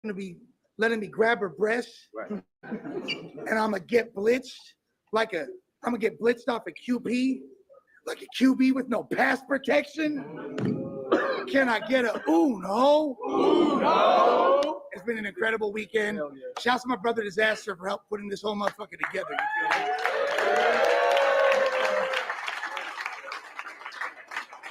gonna be letting me grab her breast, Right. and I'm gonna get blitzed I'm gonna get blitzed off a QB, like a QB with no pass protection. Can I get a uno? Uno. It's been an incredible weekend. Yeah. Shouts to my brother Disaster for help putting this whole motherfucker together. You feel me?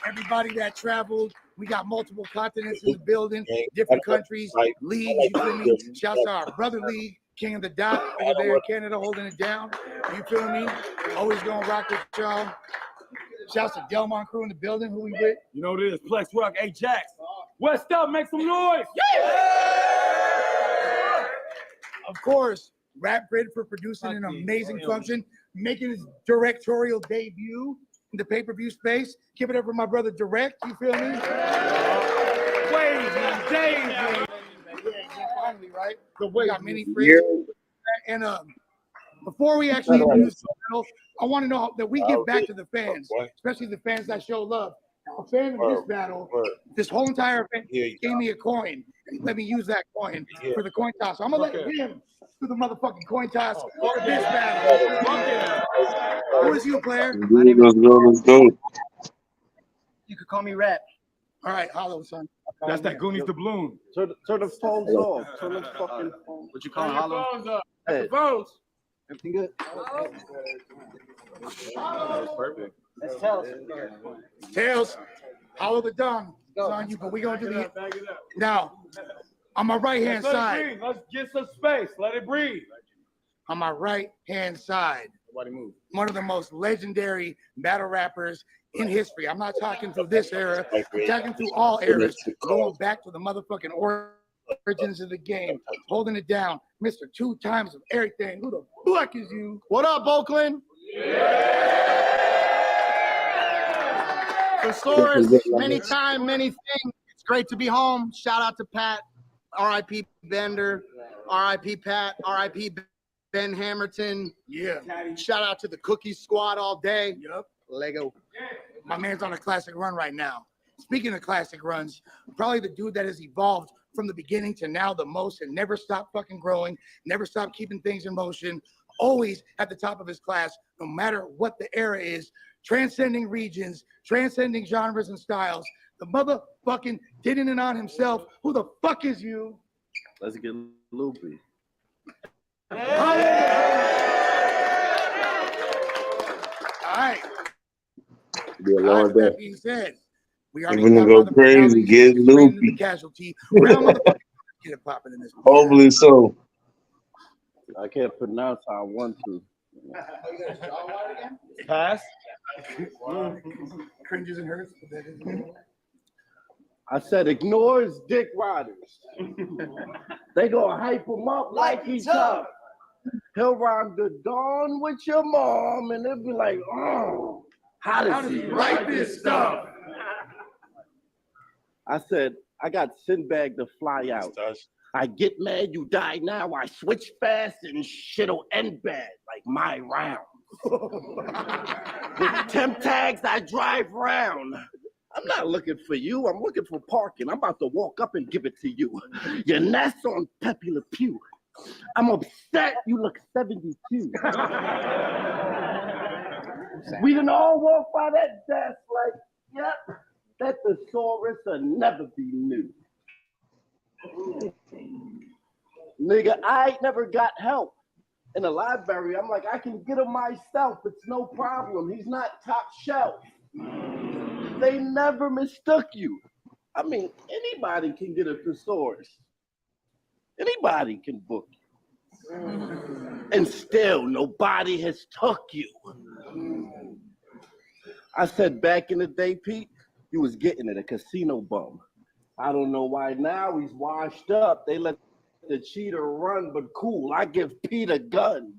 Everybody that traveled, we got multiple continents in the building, different countries, leagues, you feel me? Shouts to our brother league, King of the Dot over there in Canada holding it down. You feel me? Always gonna rock with y'all. Shouts to Delmont crew in the building, who we with? You know what it is, Plex Rock, Ajax. West up, make some noise! Yeah! Of course, Rap Grid for producing an amazing function, making his directorial debut in the pay-per-view space. Give it up for my brother Direct, you feel me? Daisy. Finally, right? We got many friends. And before we actually introduce the battle, I want to know that we give back to the fans, especially the fans that show love. A fan of this battle, this whole entire event gave me a coin. Let me use that coin for the coin toss. So I'm gonna let him do the motherfucking coin toss for this battle. Who is you, player? My name is Let's go. You could call me Rap. All right, hollow, son. That's that Goonies to Bloom. Turn the phones off. Turn the fucking phones. What you call Hollow? Hey. The phones. Everything good? That's perfect. That's Tails. Tails, hollow the dung. It's on you, but we gonna do the now. On my right hand side. Let's get some space. Let it breathe. On my right hand side. Nobody move. One of the most legendary battle rappers in history. I'm not talking through this era. I'm talking through all eras. Going back to the motherfucking origins of the game. Holding it down. Mr. 2 times of everything. Who the fuck is you? What up, Oakland? Thesaurus, many time, many things. It's great to be home. Shout out to Pat. R.I.P. Bender. R.I.P. Pat. R.I.P. Ben Hamilton. Yeah. Shout out to the Cookie Squad all day. Yep. Lego. My man's on a classic run right now. Speaking of classic runs, probably the dude that has evolved from the beginning to now the most and never stopped fucking growing, never stopped keeping things in motion, always at the top of his class, no matter what the era is, transcending regions, transcending genres and styles. The motherfucking didn't it on himself. Who the fuck is you? Let's get loopy. All right. Be a long With day. that being said, we already Even to go crazy, get loopy. Casualty. We're gonna motherfucking get it popping in this. Hopefully so. I can't pronounce how I want to. Pass. Cringes and hurts. I said ignores dick riders. They gonna hype him up like he's tough. He'll rhyme the dawn with your mom, and it'll be like, oh, how does he write this stuff? I said, I got Sinbad to fly out. I get mad, you die now. I switch fast and shit'll end bad, like my round. With temp tags, I drive round. I'm not looking for you. I'm looking for parking. I'm about to walk up and give it to you. Your nest on Pepe Le Pew. I'm upset you look 72. We done all walk by that desk like, yep, that Thesaurus will never be new. Nigga, I ain't never got help. In the library, I'm like, I can get him myself. It's no problem. He's not top shelf. They never mistook you. I mean, anybody can get a Thesaurus. Anybody can book you. And still, nobody has took you. I said back in the day, Pete, you was getting it, a casino bum. I don't know why now he's washed up. They let the cheater run, but cool, I give Pete a gun.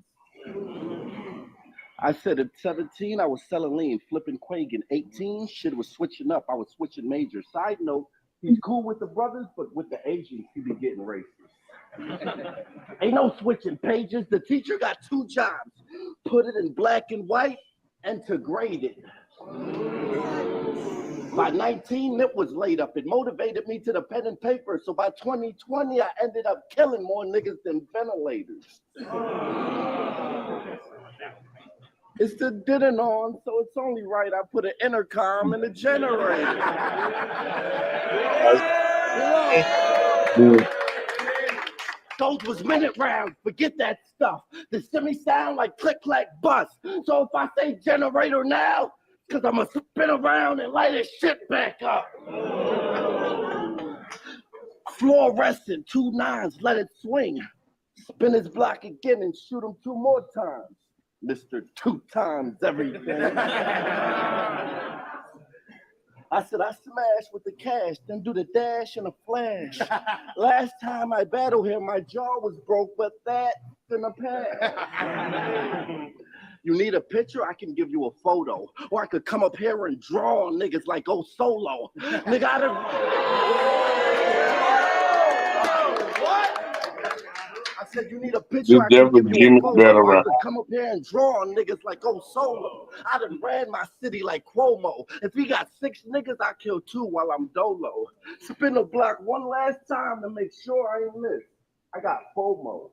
I said at 17, I was selling lean, flipping Quagan. 18, shit was switching up. I was switching majors. Side note, he's cool with the brothers, but with the Asians, he be getting racist. Ain't no switching pages. The teacher got 2 jobs. Put it in black and white and to grade it. By 19, it was laid up. It motivated me to the pen and paper. So by 2020, I ended up killing more niggas than ventilators. It's the dinner on, so it's only right I put an intercom in the generator. Those was minute rounds. Forget that stuff. The semi sound like click clack bust. So if I say generator now, because I'm going to spin around and light this shit back up. Fluorescent, 2 9s, let it swing. Spin his block again and shoot him 2 more times. Mr. 2 times everything. I said, I smash with the cash, then do the dash and a flash. Last time I battled him, my jaw was broke, but that's in the past. You need a picture? I can give you a photo. Or I could come up here and draw on niggas like go solo. Nigga, I done... What? I said, you need a picture? I can give you a photo. Or I could come up here and draw on niggas like go solo. I done ran my city like Cuomo. If he got 6 niggas, I kill 2 while I'm dolo. Spin the block one last time to make sure I ain't missed. I got FOMO.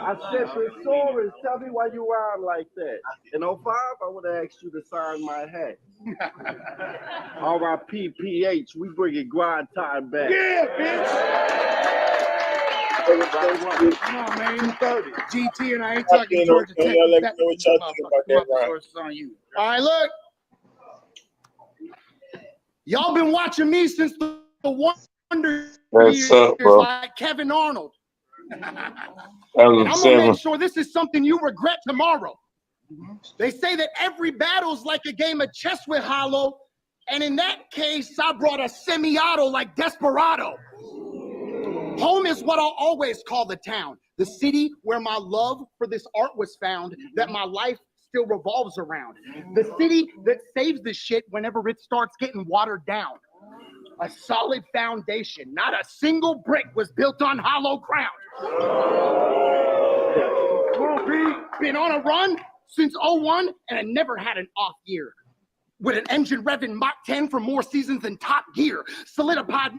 I said, Thesaurus, tell me why you rhyme like that. In 05, I would have asked you to sign my hat. R.I.P. PH, we bringing grind time back. Yeah, bitch. Come on, man. 230. GT and I ain't talking Georgia Tech. All right, look. Y'all been watching me since the Wonder Years, like Kevin Arnold. I'm gonna make sure this is something you regret tomorrow. They say that every battle's like a game of chess with Hollow, and in that case, I brought a semi-auto like Desperado. Home is what I'll always call the town, the city where my love for this art was found, that my life still revolves around. The city that saves the shit whenever it starts getting watered down. A solid foundation, not a single brick was built on hollow ground. Been on a run since 01, and I never had an off year. With an engine revving Mach 10 for more seasons than Top Gear. Solidified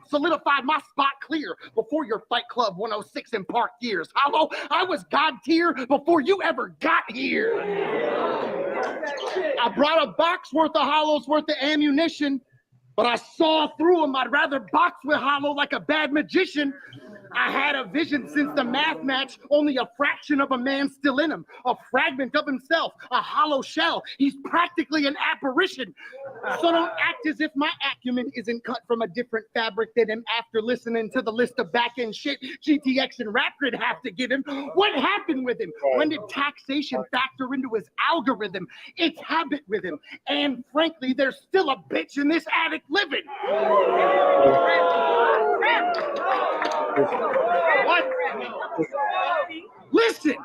my spot clear before your Fight Club 106 in Park years. Hollow, I was God tier before you ever got here. I brought a box worth of hollows worth of ammunition, but I saw through them. I'd rather box with Hollow like a bad magician. I had a vision since the math match, only a fraction of a man still in him, a fragment of himself, a hollow shell. He's practically an apparition. So don't act as if my acumen isn't cut from a different fabric than him after listening to the list of back-end shit GTX and Rap Grid have to give him. What happened with him? When did taxation factor into his algorithm? It's habit with him. And frankly, there's still a bitch in this attic living. What? Listen,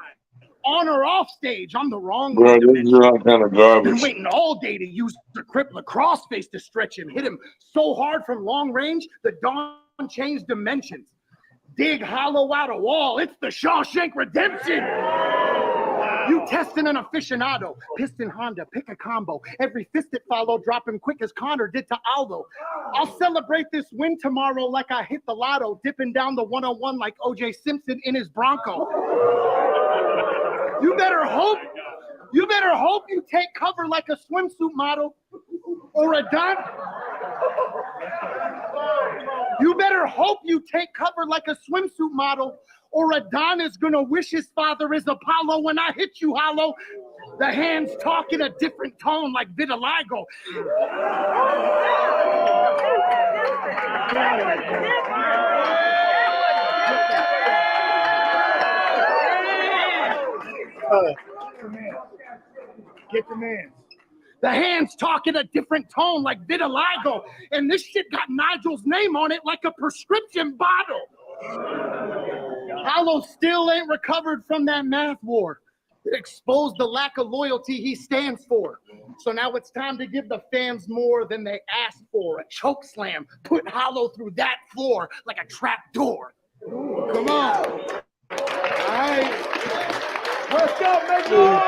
on or off stage, I'm the wrong one. Bro, this is all kind of garbage. Been waiting all day to use the Crip lacrosse face to stretch him. Hit him so hard from long range, the dawn changed dimensions. Dig hollow out a wall. It's the Shawshank Redemption. You testing an aficionado. Piston Honda, pick a combo. Every fist it follow, drop him quick as Connor did to Aldo. I'll celebrate this win tomorrow like I hit the lotto, dipping down the 101 like O.J. Simpson in his Bronco. You better hope you take cover like a swimsuit model or a Don. You better hope you take cover like a swimsuit model, or Adonis gonna wish his father is Apollo when I hit you hollow. The hands talk in a different tone like vitiligo. Get the man. The hands talk in a different tone like vitiligo. And this shit got Nigel's name on it like a prescription bottle. Hollow still ain't recovered from that math war. It exposed the lack of loyalty he stands for. So now it's time to give the fans more than they asked for. A choke slam, put Hollow through that floor like a trap door. Come on. All right. Let's go, make noise.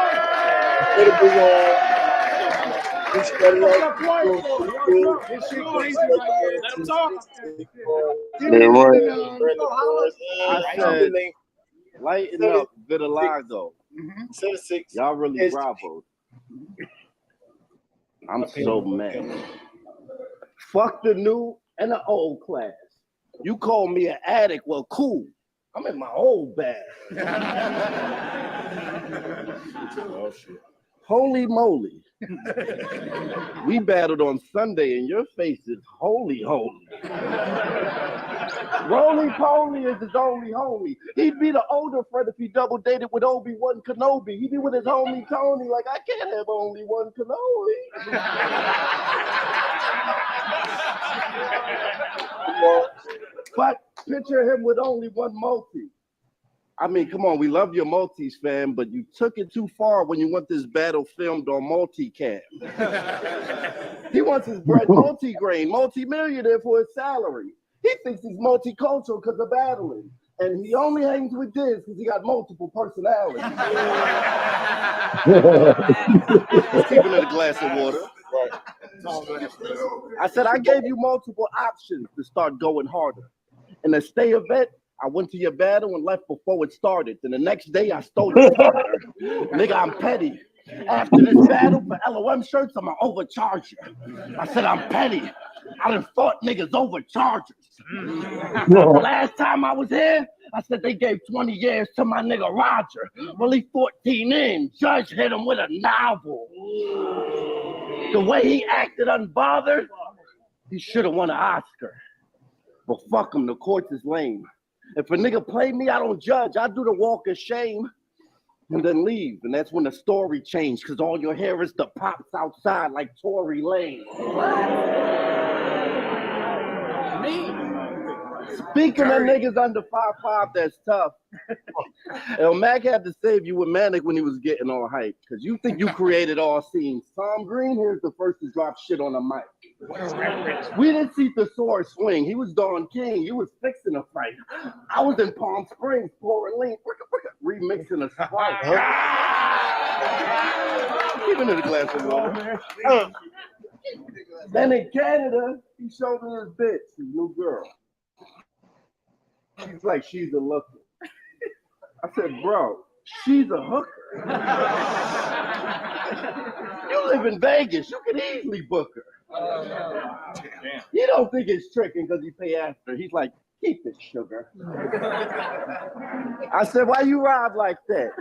This shit crazy right here. Let him talk. Yeah, right. I said, lighten up, vitiligo. Y'all really bravo. I'm so mad. Fuck the new and the old class. You call me an addict, well, cool. I'm in my old bag. Oh, shit. Holy moly. We battled on Sunday and your face is holy. Roly Poly is his only homie. He'd be the older friend if he double dated with Obi-Wan Kenobi. He'd be with his homie Tony like, I can't have only one Kenobi. But picture him with only one multi. I mean, come on, we love your multis, fam, but you took it too far when you want this battle filmed on multicam. He wants his bread multi-grain, multi-millionaire for his salary. He thinks he's multicultural because of battling. And he only hangs with this because he got multiple personalities. Keeping it a glass of water. I said, I gave you multiple options to start going harder. And to stay a vet, I went to your battle and left before it started. Then the next day, I stole your partner. Nigga, I'm petty. After this battle for LOM shirts, I'm gonna overcharge you. I said, I'm petty. I done fought niggas overchargers. The last time I was here, I said they gave 20 years to my nigga Roger. Well, he 14 in. Judge hit him with a novel. The way he acted unbothered, he should have won an Oscar. But fuck him, the courts is lame. If a nigga play me, I don't judge. I do the walk of shame and then leave. And that's when the story changed, because all you hear is the pops outside like Tory Lane. Speaking of niggas under 5'5", that's tough. El Mac had to save you with Manic when he was getting all hype, because you think you created all scenes. Tom Green here's the first to drop shit on the mic. We didn't see Thesaurus swing. He was Don King. He was fixing a fight. I was in Palm Springs pouring lean, remixing a Sprite. Giving it a glass of water. Then in Canada, he showed me his bitch, his new girl. She's like, she's a looker. I said, bro, she's a hooker. You live in Vegas. You could easily book her. You don't think it's tricking because he pay after. He's like, keep it, sugar. I said, why you ride like that?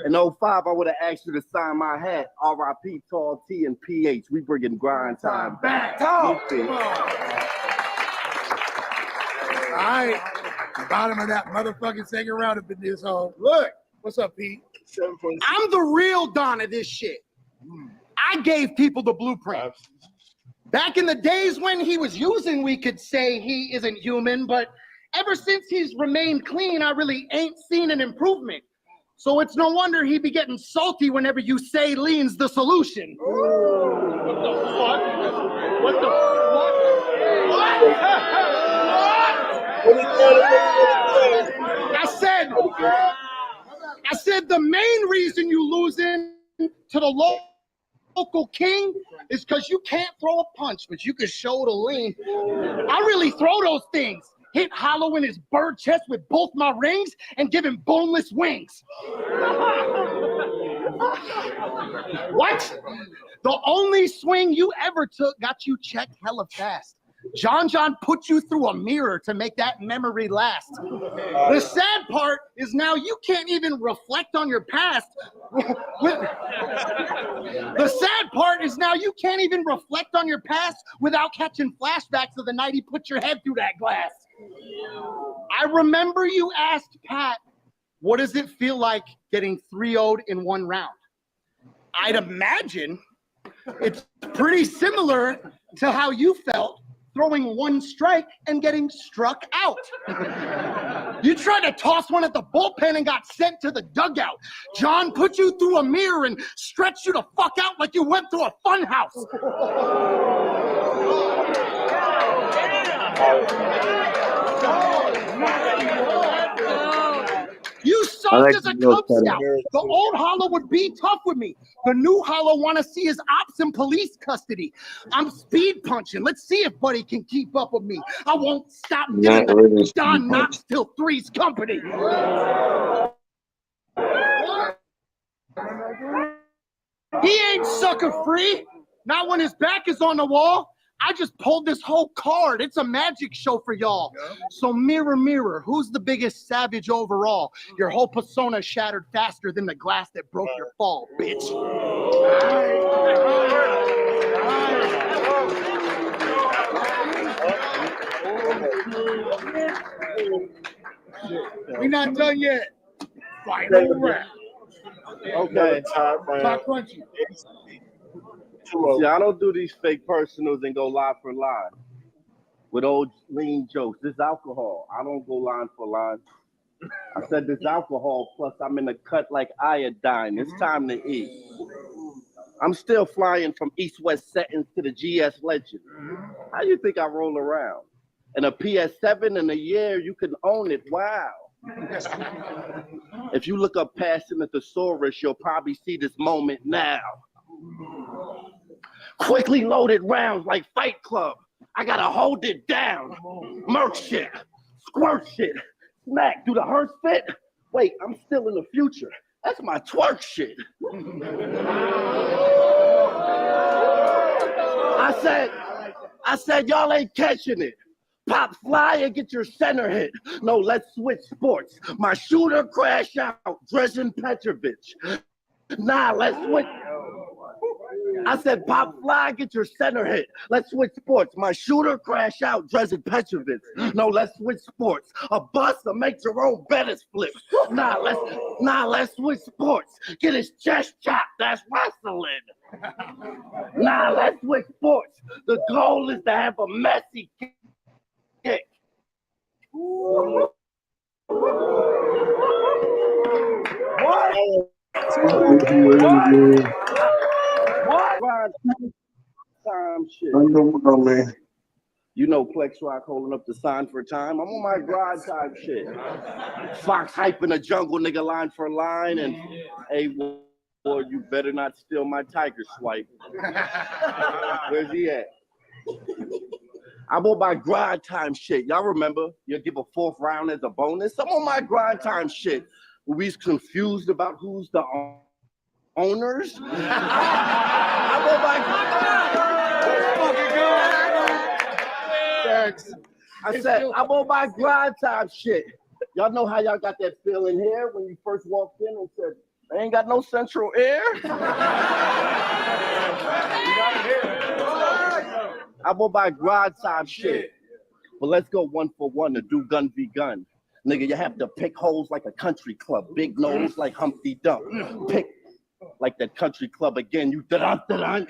In 05, I would have asked you to sign my hat. R.I.P. Tall T and PH. We bringing grind time back. All right. Bottom of that motherfucking second round up in this hole. Look, what's up, Pete? I'm the real Don of this shit. I gave people the blueprint. Back in the days when he was using, we could say he isn't human, but ever since he's remained clean, I really ain't seen an improvement. So it's no wonder he be getting salty whenever you say lean's the solution. What the fuck? What the fuck? I said the main reason you losing to the local king is because you can't throw a punch, but you can show the lean. I really throw those things. Hit hollow in his bird chest with both my rings and give him boneless wings. What? The only swing you ever took got you checked hella fast. John put you through a mirror to make that memory last. The sad part is now you can't even reflect on your past. The sad part is now you can't even reflect on your past without catching flashbacks of the night he put your head through that glass. I remember you asked Pat, what does it feel like getting 3-0'd in one round? I'd imagine it's pretty similar to how you felt throwing one strike and getting struck out. You tried to toss one at the bullpen and got sent to the dugout. John put you through a mirror and stretched you the fuck out like you went through a fun house. You off as a Cub Scout. The old Hollow would be tough with me. The new Hollow want to see his ops in police custody. I'm speed punching. Let's see if Buddy can keep up with me. I won't stop giving the Don Knotts till three's company. He ain't sucker free. Not when his back is on the wall. I just pulled this whole card. It's a magic show for y'all. So mirror, mirror, who's the biggest savage overall? Your whole persona shattered faster than the glass that broke your fall, bitch. We not done yet. Final round. Okay. Top crunchy. See, I don't do these fake personals and go line for line with old lean jokes. This alcohol. I don't go line for line. I said this alcohol, plus I'm in the cut like iodine. It's time to eat. I'm still flying from East-West settings to the GS Legend. How you think I roll around? And a PS7 in a year, you can own it. Wow. If you look up passing the Thesaurus, you'll probably see this moment now. Quickly loaded rounds like Fight Club. I gotta hold it down. Merc shit, squirt shit, smack. Do the hearse fit? Wait, I'm still in the future. That's my twerk shit. I said y'all ain't catching it. Pop fly and get your center hit. No, let's switch sports. My shooter crash out, Dresden Petrovic. Nah, let's switch. I said, pop fly, get your center hit. Let's switch sports. My shooter crash out, Dresden Petrovic. No, let's switch sports. A bust or make your own Bettis flip. Nah, let's switch sports. Get his chest chopped. That's wrestling. Nah, let's switch sports. The goal is to have a messy kick. What? What? Time shit. Man. You know Plex Rock holding up the sign for time. I'm on my grind time shit. Fox hyping a jungle nigga line for line and hey boy, you better not steal my tiger swipe. Where's he at? I'm on my grind time shit. Y'all remember? You'll give a fourth round as a bonus. I'm on my grind time shit. We's confused about who's the owners. I'm on I said, I'm on my grind time shit. Y'all know how y'all got that feeling here when you first walked in and said, I ain't got no central air? I'm on my grind time shit. But let's go one for one to do gun v gun. Nigga, you have to pick holes like a country club. Big nose like Humpty Dump. Pick like that country club again. You da-dun.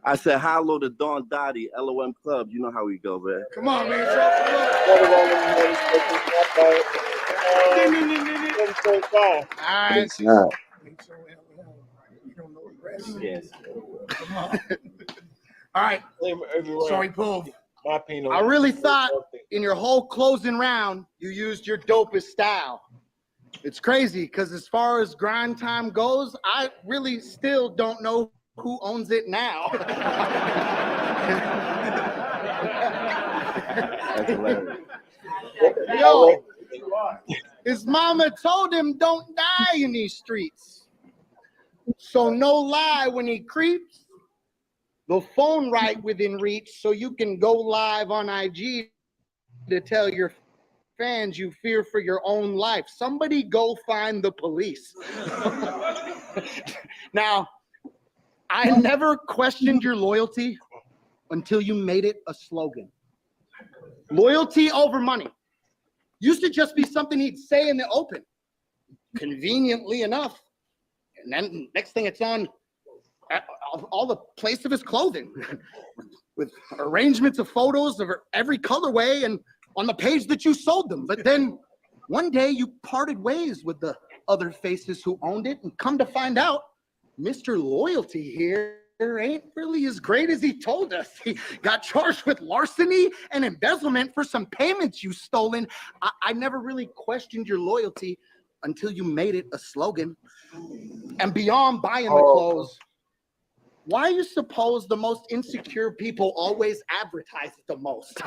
I said, hello to Don Dottie, LOM Club. You know how we go, man. Come on, man. Yes. Come on. All right. Sorry, Pooh. I really thought in your whole closing round, you used your dopest style. It's crazy because as far as grind time goes, I really still don't know who owns it now. That's hilarious. Yo, his mama told him don't die in these streets. So no lie, when he creeps, the phone right within reach so you can go live on IG to tell your fans you fear for your own life. Somebody go find the police. Now, I never questioned your loyalty until you made it a slogan. Loyalty over money. Used to just be something he'd say in the open. Conveniently enough. And then next thing it's on all the place of his clothing with arrangements of photos of every colorway and on the page that you sold them. But then one day you parted ways with the other faces who owned it and come to find out Mr. Loyalty here ain't really as great as he told us. He got charged with larceny and embezzlement for some payments you stolen. I never really questioned your loyalty until you made it a slogan. And beyond buying the clothes, why do you suppose the most insecure people always advertise it the most?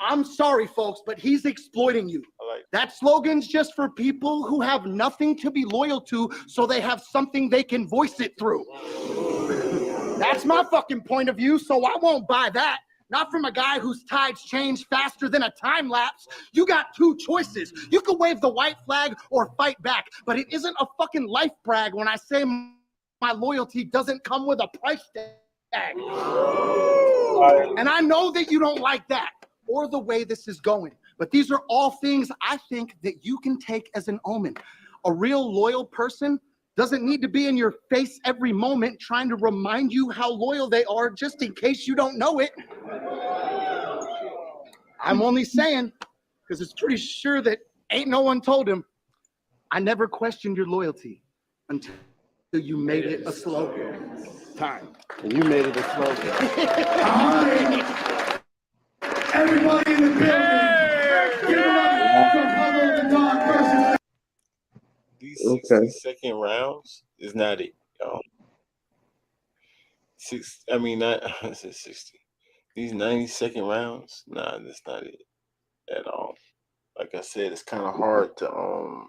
I'm sorry, folks, but he's exploiting you. That slogan's just for people who have nothing to be loyal to, so they have something they can voice it through. That's my fucking point of view, so I won't buy that. Not from a guy whose tides change faster than a time lapse. You got two choices. You can wave the white flag or fight back, but it isn't a fucking life brag when I say my loyalty doesn't come with a price tag. And I know that you don't like that or the way this is going, but these are all things I think that you can take as an omen. A real loyal person doesn't need to be in your face every moment trying to remind you how loyal they are just in case you don't know it. I'm only saying, because it's pretty sure that ain't no one told him. I never questioned your loyalty until you made it a slogan. Time. And you made it a slogan. Everybody in the building, give it up for Pablo the Dog versus. These 60-second rounds is not it. I said 60. These 90-second rounds, nah, that's not it at all. Like I said, it's kind of hard to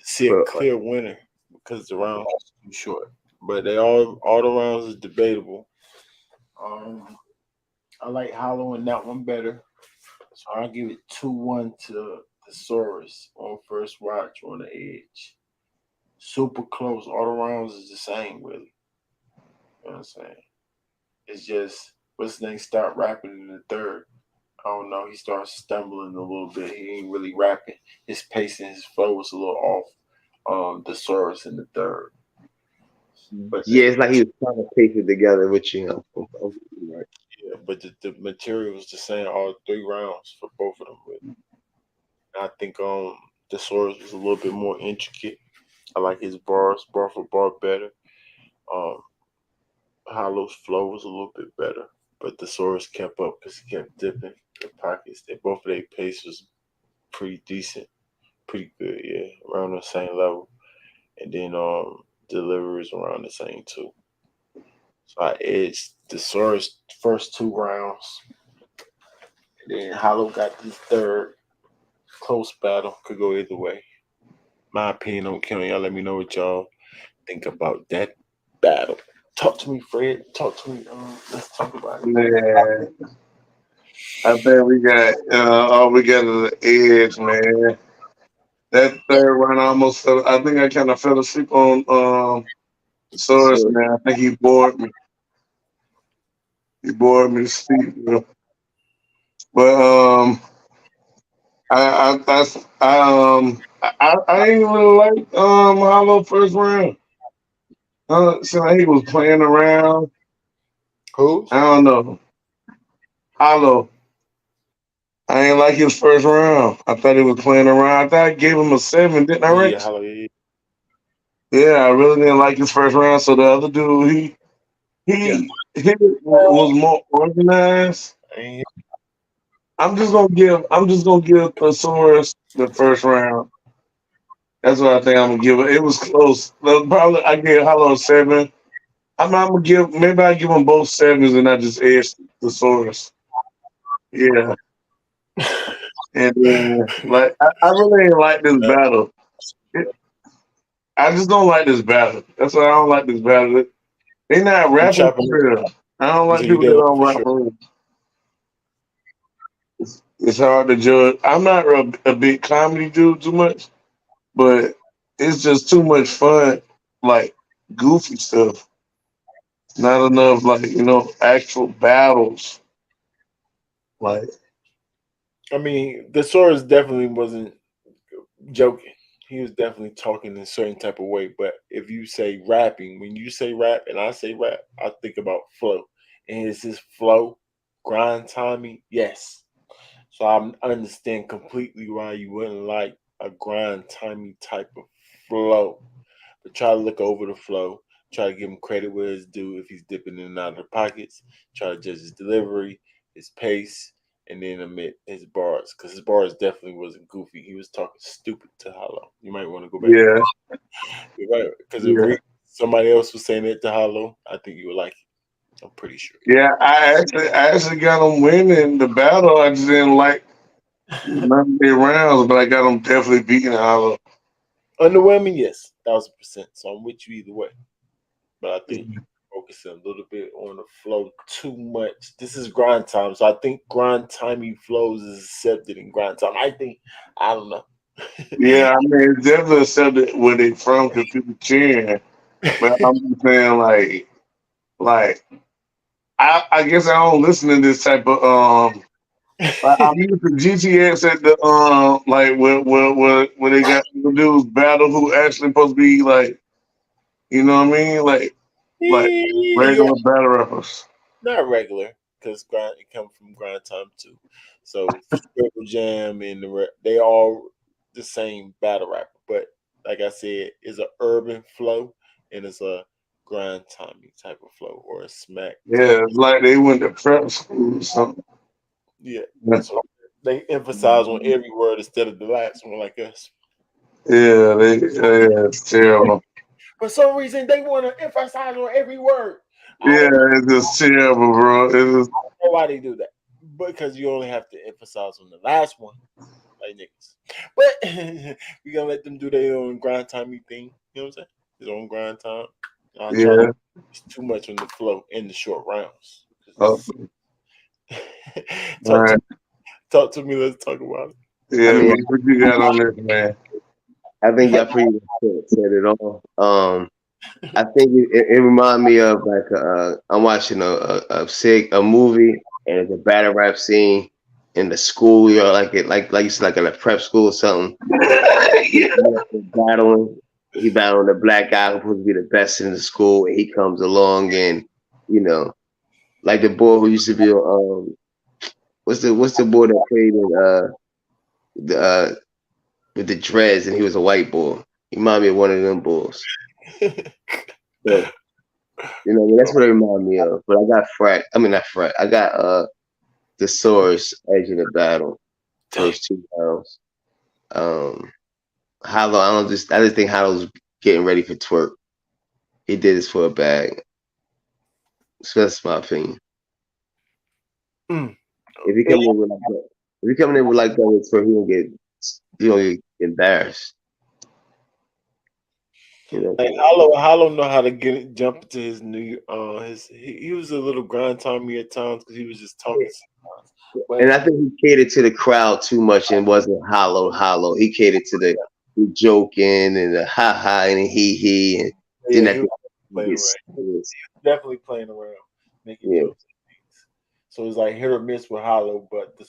see a clear winner because the rounds are too short. But all the rounds is debatable. I like Hollow in that one better, so I'll give it 2-1 to Thesaurus on first watch on the edge. Super close. All the rounds is the same, really. You know what I'm saying? It's just what's his name start rapping in the third. I don't know. He starts stumbling a little bit. He ain't really rapping. His pace and his flow was a little off. Thesaurus in the third. But yeah, it's like he was trying to piece it together, which right. Yeah, but the material was the same all 3 rounds for both of them. Really. I think Thesaurus was a little bit more intricate. I like his bars, bar for bar better. Hollow's flow was a little bit better, but Thesaurus kept up because he kept dipping the pockets. Both of their pace was pretty decent, pretty good, yeah, around the same level. And then deliveries around the same too. So I edged Thesaurus first 2 rounds. And then Hollow got the third. Close battle. Could go either way. My opinion on killing. Y'all let me know what y'all think about that battle. Talk to me, Fred. Talk to me. Let's talk about it. Man, I think we got all we got is the edge, man. That third round almost fell. I think I kind of fell asleep on Source, man. I think he bored me. He bored me to sleep, bro. But I ain't really like Hollow first round. So like he was playing around. Who? I don't know. Hollow. I ain't like his first round. I thought he was playing around. I thought I gave him a 7, didn't I, Rex? Yeah, Hollow. Yeah. Yeah, I really didn't like his first round. So the other dude, he was more organized. I'm just gonna give Thesaurus the first round. That's what I think I'm gonna give it. It was close. Probably I gave Hollow a 7. I'm gonna maybe I give them both 7s and I just edge Thesaurus. Yeah. And like I really ain't like this battle. I just don't like this battle. That's why I don't like this battle. They not rapping for real. I don't like people that don't rap for real. It's hard to judge. I'm not a big comedy dude too much, but it's just too much fun, like goofy stuff. Not enough, like actual battles. Like, I mean, Thesaurus definitely wasn't joking. He was definitely talking in a certain type of way. But if you say rapping, when you say rap and I say rap, I think about flow. And is his flow grind timing? Yes. So I understand completely why you wouldn't like a grind timing type of flow. But try to look over the flow. Try to give him credit where it's due if he's dipping in and out of the pockets. Try to judge his delivery, his pace, and then admit his bars. Because his bars definitely wasn't goofy. He was talking stupid to Hollow. You might want to go back. Yeah. Because if somebody else was saying it to Hollow, I think you would like it. I'm pretty sure. Yeah, I actually got him winning the battle. I just didn't like none of their rounds, but I got him definitely beating Hollow. Underwhelming, yes, 1,000%. So I'm with you either way. But I think you're focusing a little bit on the flow too much. This is grind time, so I think grind timey flows is accepted in grind time. I don't know. Yeah, I mean, it's definitely accepted where they from because people cheering. But I'm just saying, like I guess I don't listen to this type of I'm used to GTX at the like where they got the dudes battle who actually supposed to be like, you know what I mean, like Yeah, regular battle rappers. not regular because grind it comes from grind time too. So Triple Jam and they all the same battle rapper, but like I said, it's an urban flow and it's a grind timey type of flow or a smack. Yeah, it's like they went to prep school or something. Yeah. So they emphasize on every word instead of the last one, like us. Yeah, it's terrible. For some reason, they want to emphasize on every word. I Yeah, don't know it's just terrible, bro. why they do that. Because you only have to emphasize on the last one, like niggas. But we gonna let them do their own grind timey thing. You know what I'm saying? Their own grind time. I'm trying Yeah. to it's too much on the flow in the short rounds. Oh, all talk, right. talk to me. Let's talk about it. Yeah, I mean, what you got on this, man? I think y'all pretty much said it all. I think it reminded me of like I'm watching a movie and it's a battle rap scene in the school. You're like you said, like in a prep school or something. Battling, he battling the black guy who's supposed to be the best in the school, and he comes along and you know, like the boy who used to be what's the boy that played in the with the dreads and he was a white boy. He reminded me of one of them boys. So, you know, that's what it reminded me of. But I got not Frat. I got Thesaurus edge in the battle. First two rounds. Hollow, I just think Hollow's getting ready for twerk. He did this for a bag. So that's my opinion. If he coming in with like that, it's for he don't get embarrassed. You know. Like Hollow know how to jump into his new he was a little grind timey at times because he was just talking sometimes. But And I think he catered to the crowd too much and wasn't hollow. He catered to the joking and the ha ha and the he and yeah, then he was playing around. Definitely playing around, making jokes. So it's like hit or miss with Hollow, but the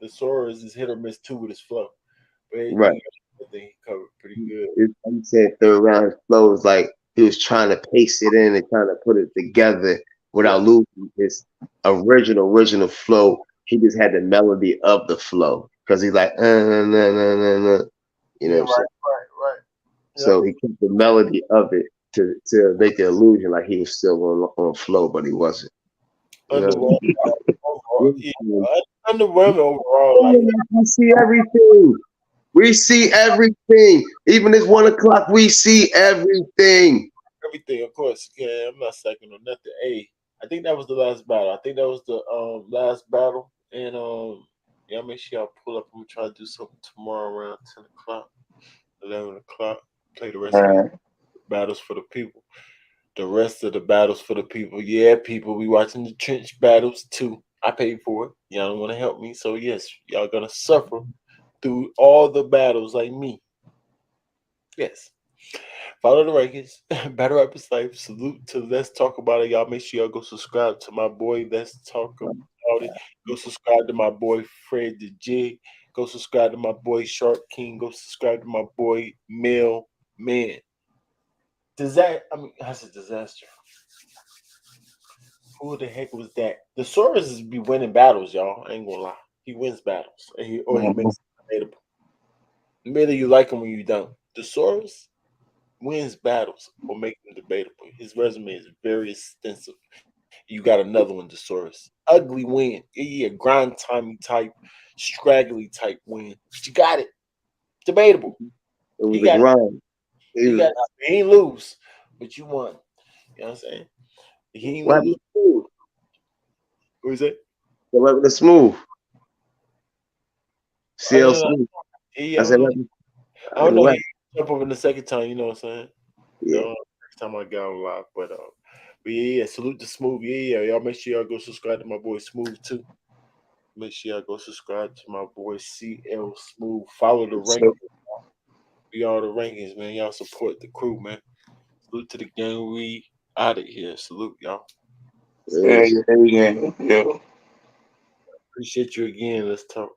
Soros is hit or miss too with his flow. But Right. I think he covered pretty good. I'm saying third round his flow was like he was trying to paste it in and trying to put it together without losing his original flow. He just had the melody of the flow because he's like, nah, nah, nah, nah. You know what I'm saying? Right. So he kept the melody of it to make the illusion like he was still on flow, but he wasn't. You know? Underwhelming overall. Like, we see everything. We see everything. Even this 1 o'clock, we see everything. everything, of course. Yeah, I'm not second on nothing. Hey, I think that was the last battle. I think that was the last battle. And yeah, make sure y'all pull up. I'm gonna try to do something tomorrow around 10 o'clock, 11 o'clock. Play the rest of the battles for the people. The rest of the battles for the people. Yeah, people, we watching the trench battles too. I paid for it. Y'all don't want to help me. So yes, y'all gonna suffer through all the battles like me. Yes. Follow the records. Battle Rappers Life. Salute to Let's Talk About It. Y'all make sure y'all go subscribe to my boy. Let's Talk About It. Go subscribe to my boy Fred the Jig. Go subscribe to my boy Shark King. Go subscribe to my boy Mel Man. That's a disaster. Who the heck was that? The Soros is be winning battles, y'all. I ain't gonna lie. He wins battles. He makes it relatable. Maybe you like him when you don't. The Soros, wins battles or make them debatable. His resume is very extensive. You got another one, Thesaurus. Ugly win. Yeah, grind timey type, straggly type win. But you got it. Debatable. It was He a got grind. he got he ain't lose, but you won. You know what I'm saying? He ain't What lose. happened to Smooth? What is it? What happened to Smooth? CL know. Smooth. He, I said, I don't know. what? He jump up in the second time. You know what I'm saying? Yeah. Next time I got on live, but yeah. Salute to Smooth. Yeah. Y'all make sure y'all go subscribe to my boy Smooth too. Make sure y'all go subscribe to my boy CL Smooth. Follow the rankings. Be all the rankings, man. Y'all support the crew, man. Salute to the gang. We out of here. Salute y'all. Yeah. Appreciate you again. Let's talk.